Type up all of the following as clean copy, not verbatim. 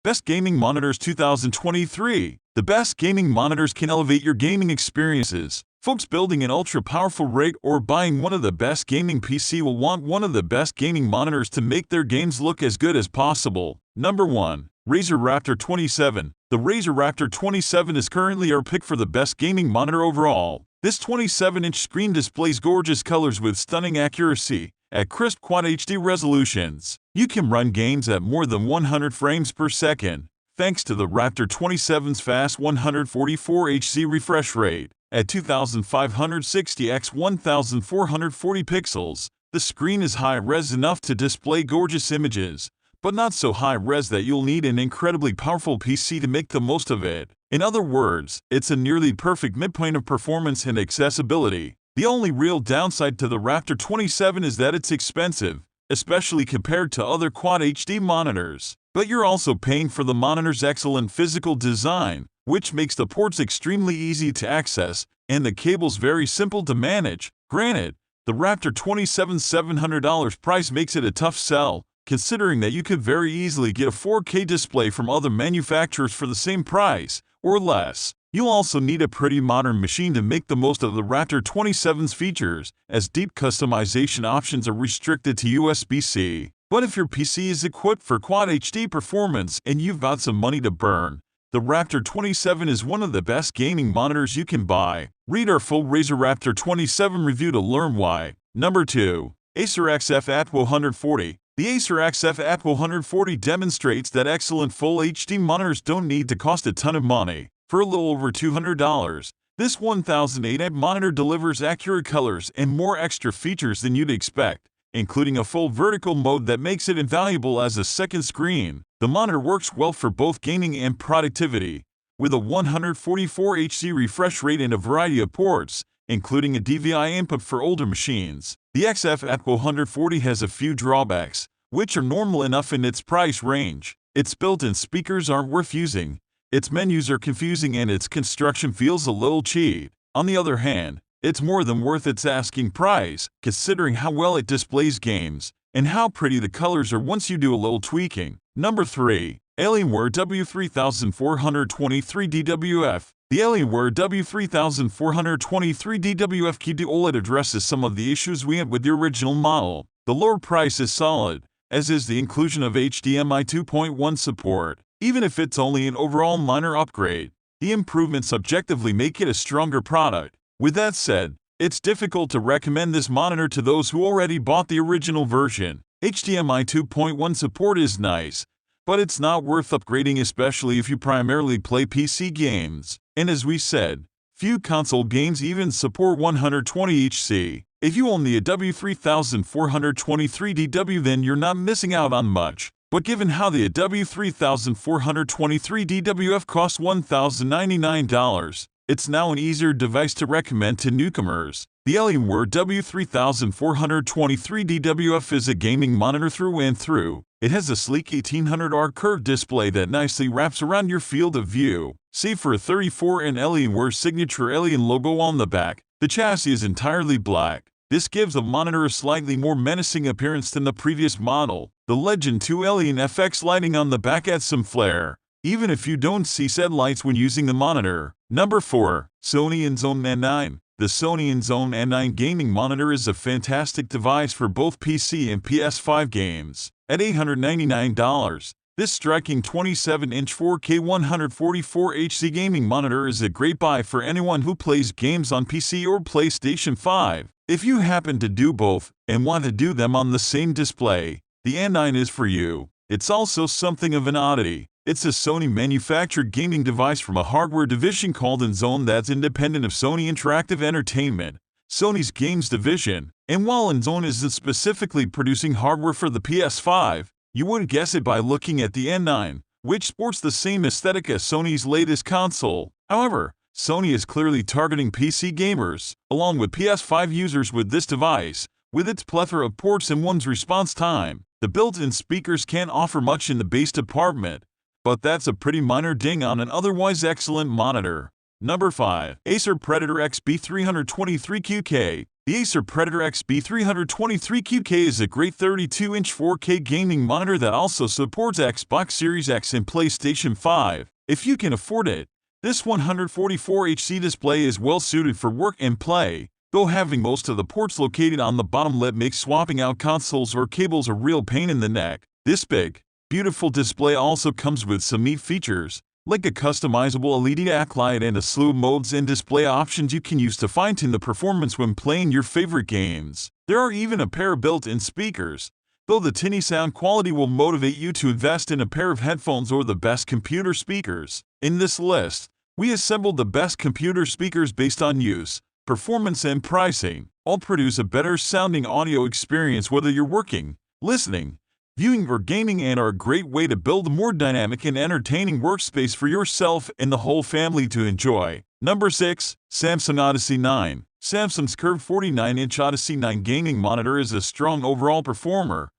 Best Gaming Monitors 2023. The best gaming monitors can elevate your gaming experiences. Folks building an ultra-powerful rig or buying one of the best gaming PC will want one of the best gaming monitors to make their games look as good as possible. Number 1. Razer Raptor 27. The Razer Raptor 27 is currently our pick for the best gaming monitor overall. This 27-inch screen displays gorgeous colors with stunning accuracy at crisp Quad HD resolutions. You can run games at more than 100 frames per second, thanks to the Raptor 27's fast 144Hz refresh rate. At 2560 x 1440 pixels, the screen is high-res enough to display gorgeous images, but not so high-res that you'll need an incredibly powerful PC to make the most of it. In other words, it's a nearly perfect midpoint of performance and accessibility. The only real downside to the Raptor 27 is that it's expensive, especially compared to other Quad HD monitors. But you're also paying for the monitor's excellent physical design, which makes the ports extremely easy to access and the cables very simple to manage. Granted, the Raptor 27's $700 price makes it a tough sell, considering that you could very easily get a 4K display from other manufacturers for the same price, or less. You'll also need a pretty modern machine to make the most of the Raptor 27's features, as deep customization options are restricted to USB-C. But if your PC is equipped for Quad HD performance and you've got some money to burn, the Raptor 27 is one of the best gaming monitors you can buy. Read our full Razer Raptor 27 review to learn why. Number 2. Acer XF Atwo 140. The Acer XF Atwo 140 demonstrates that excellent Full HD monitors don't need to cost a ton of money. For a little over $200, this 1080 monitor delivers accurate colors and more extra features than you'd expect, including a full vertical mode that makes it invaluable as a second screen. The monitor works well for both gaming and productivity, with a 144Hz refresh rate and a variety of ports, including a DVI input for older machines. The XF Atwo 140 has a few drawbacks, which are normal enough in its price range. Its built-in speakers aren't worth using, its menus are confusing, and its construction feels a little cheap. On the other hand, it's more than worth its asking price, considering how well it displays games and how pretty the colors are once you do a little tweaking. Number 3. Alienware W3423DWF. The Alienware W3423DWF QD OLED addresses some of the issues we had with the original model. The lower price is solid, as is the inclusion of HDMI 2.1 support. Even if it's only an overall minor upgrade, the improvements objectively make it a stronger product. With that said, it's difficult to recommend this monitor to those who already bought the original version. HDMI 2.1 support is nice, but it's not worth upgrading, especially if you primarily play PC games. And as we said, few console games even support 120Hz. If you own the W3423DW, then you're not missing out on much. But given how the W3423DWF costs $1,099, it's now an easier device to recommend to newcomers. The Alienware W3423DWF is a gaming monitor through and through. It has a sleek 1800R curved display that nicely wraps around your field of view. Save for a 34-inch Alienware signature alien logo on the back, the chassis is entirely black. This gives the monitor a slightly more menacing appearance than the previous model. The Legend 2 Alien FX lighting on the back adds some flair, even if you don't see said lights when using the monitor. Number 4. Sony Inzone M9. The Sony Inzone M9 gaming monitor is a fantastic device for both PC and PS5 games. At $899, this striking 27-inch 4K 144Hz gaming monitor is a great buy for anyone who plays games on PC or PlayStation 5. If you happen to do both and want to do them on the same display, the M9 is for you. It's also something of an oddity. It's a Sony-manufactured gaming device from a hardware division called Inzone that's independent of Sony Interactive Entertainment, Sony's games division. And while Inzone isn't specifically producing hardware for the PS5, you wouldn't guess it by looking at the M9, which sports the same aesthetic as Sony's latest console. However, Sony is clearly targeting PC gamers, along with PS5 users with this device. With its plethora of ports and one's response time, the built-in speakers can't offer much in the bass department, but that's a pretty minor ding on an otherwise excellent monitor. Number 5. Acer Predator XB323QK. The Acer Predator XB323QK is a great 32-inch 4K gaming monitor that also supports Xbox Series X and PlayStation 5. If you can afford it, this 144Hz display is well suited for work and play, though having most of the ports located on the bottom lip makes swapping out consoles or cables a real pain in the neck. This big, beautiful display also comes with some neat features, like a customizable LED backlight and a slew of modes and display options you can use to fine-tune the performance when playing your favorite games. There are even a pair of built-in speakers, though the tinny sound quality will motivate you to invest in a pair of headphones or the best computer speakers. In this list, we assembled the best computer speakers based on use, performance, and pricing. All produce a better sounding audio experience whether you're working, listening, viewing, or gaming, and are a great way to build a more dynamic and entertaining workspace for yourself and the whole family to enjoy. Number 6. Samsung Odyssey 9. Samsung's curved 49-inch Odyssey 9 gaming monitor is a strong overall performer,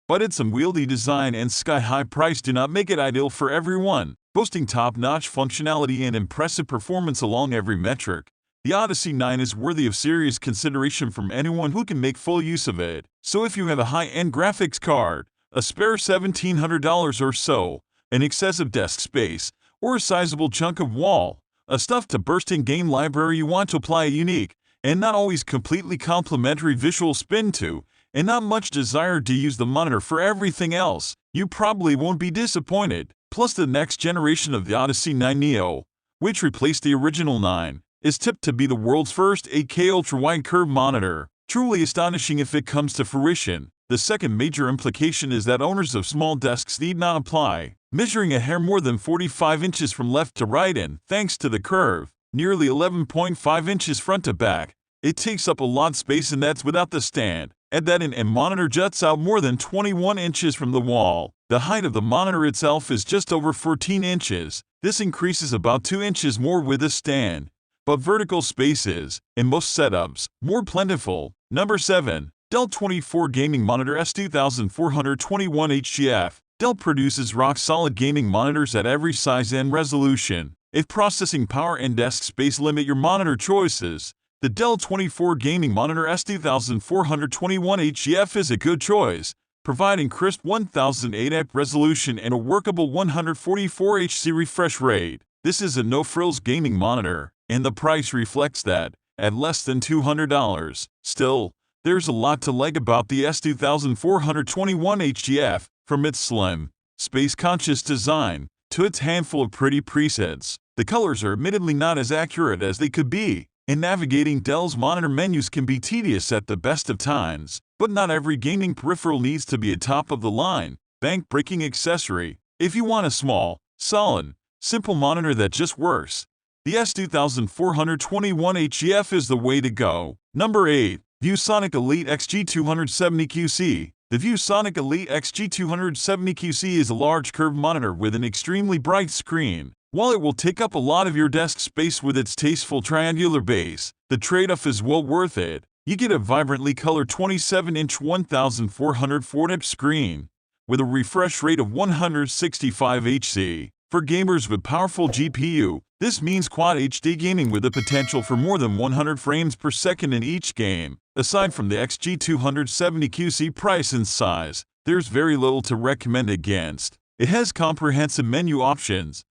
but its unwieldy design and sky-high price do not make it ideal for everyone. Boasting top-notch functionality and impressive performance along every metric, the Odyssey 9 is worthy of serious consideration from anyone who can make full use of it. So if you have a high-end graphics card, a spare $1,700 or so, an excessive desk space, or a sizable chunk of wall, a stuffed-to-bursting game library you want to apply a unique, and not always completely complimentary visual spin to, and not much desire to use the monitor for everything else, you probably won't be disappointed. Plus, the next generation of the Odyssey 9 Neo, which replaced the original 9, is tipped to be the world's first 8K ultra-wide curved monitor. Truly astonishing if it comes to fruition. The second major implication is that owners of small desks need not apply, measuring a hair more than 45 inches from left to right and, thanks to the curve, nearly 11.5 inches front to back. It takes up a lot of space, and that's without the stand. Add that in and monitor juts out more than 21 inches from the wall. The height of the monitor itself is just over 14 inches. This increases about 2 inches more with a stand, but vertical space is, in most setups, more plentiful. Number 7. Dell 24 Gaming Monitor S2421HGF. Dell produces rock-solid gaming monitors at every size and resolution. If processing power and desk space limit your monitor choices, the Dell 24 Gaming Monitor S2421HGF is a good choice, providing crisp 1080p resolution and a workable 144Hz refresh rate. This is a no-frills gaming monitor, and the price reflects that, at less than $200. Still, there's a lot to like about the S2421HGF, from its slim, space-conscious design to its handful of pretty presets. The colors are admittedly not as accurate as they could be, and navigating Dell's monitor menus can be tedious at the best of times, but not every gaming peripheral needs to be a top-of-the-line, bank-breaking accessory. If you want a small, solid, simple monitor that just works, the S2421HGF is the way to go. Number 8. ViewSonic Elite XG270QC. The ViewSonic Elite XG270QC is a large curved monitor with an extremely bright screen. While it will take up a lot of your desk space with its tasteful triangular base, the trade-off is well worth it. You get a vibrantly colored 27-inch 1440p screen with a refresh rate of 165 Hz. For gamers with powerful GPU, this means Quad HD gaming with the potential for more than 100 frames per second in each game. Aside from the XG270QC price and size, there's very little to recommend against. It has comprehensive menu options,